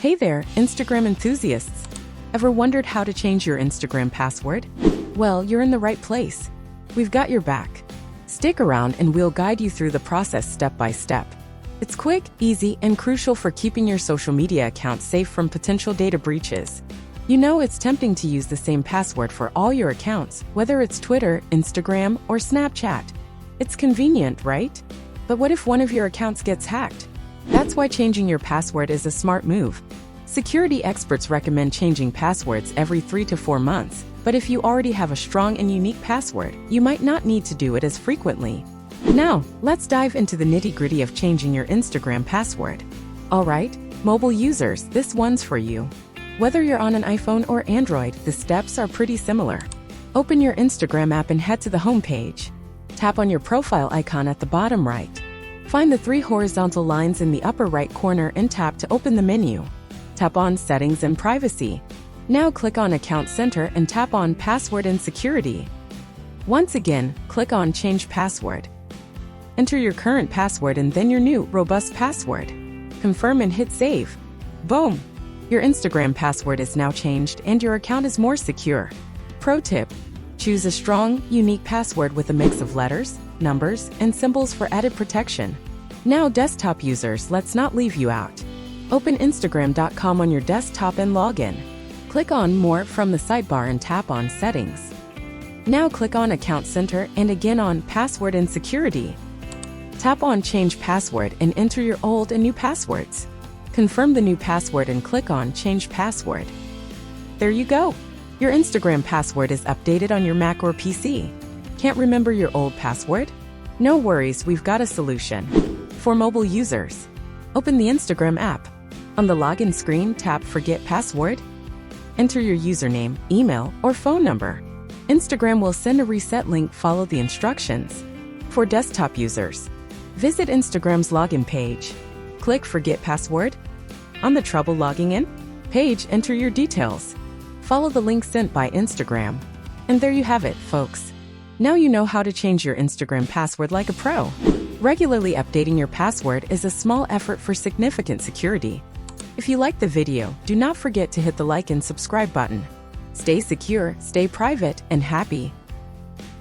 Hey there, Instagram enthusiasts! Ever wondered how to change your Instagram password? Well, you're in the right place. We've got your back. Stick around and we'll guide you through the process step by step. It's quick, easy, and crucial for keeping your social media account safe from potential data breaches. You know, it's tempting to use the same password for all your accounts, whether it's Twitter, Instagram, or Snapchat. It's convenient, right? But what if one of your accounts gets hacked? That's why changing your password is a smart move. Security experts recommend changing passwords every 3 to 4 months, but if you already have a strong and unique password, you might not need to do it as frequently. Now, let's dive into the nitty-gritty of changing your Instagram password. Alright, mobile users, this one's for you. Whether you're on an iPhone or Android, the steps are pretty similar. Open your Instagram app and head to the home page. Tap on your profile icon at the bottom right. Find the 3 horizontal lines in the upper right corner and tap to open the menu. Tap on Settings and Privacy. Now click on Account Center and tap on Password and Security. Once again, click on Change Password. Enter your current password and then your new, robust password. Confirm and hit Save. Boom! Your Instagram password is now changed and your account is more secure. Pro tip: choose a strong, unique password with a mix of letters, numbers, and symbols for added protection. Now, desktop users, let's not leave you out. Open Instagram.com on your desktop and log in. Click on More from the sidebar and tap on Settings. Now click on Account Center and again on Password and Security. Tap on Change Password and enter your old and new passwords. Confirm the new password and click on Change Password. There you go! Your Instagram password is updated on your Mac or PC. Can't remember your old password? No worries, we've got a solution. For mobile users, open the Instagram app. On the login screen, tap Forget Password. Enter your username, email, or phone number. Instagram will send a reset link. Follow the instructions. For desktop users, visit Instagram's login page. Click Forget Password. On the Trouble Logging In page, enter your details. Follow the link sent by Instagram. And there you have it, folks. Now you know how to change your Instagram password like a pro. Regularly updating your password is a small effort for significant security. If you liked the video, do not forget to hit the like and subscribe button. Stay secure, stay private, and happy.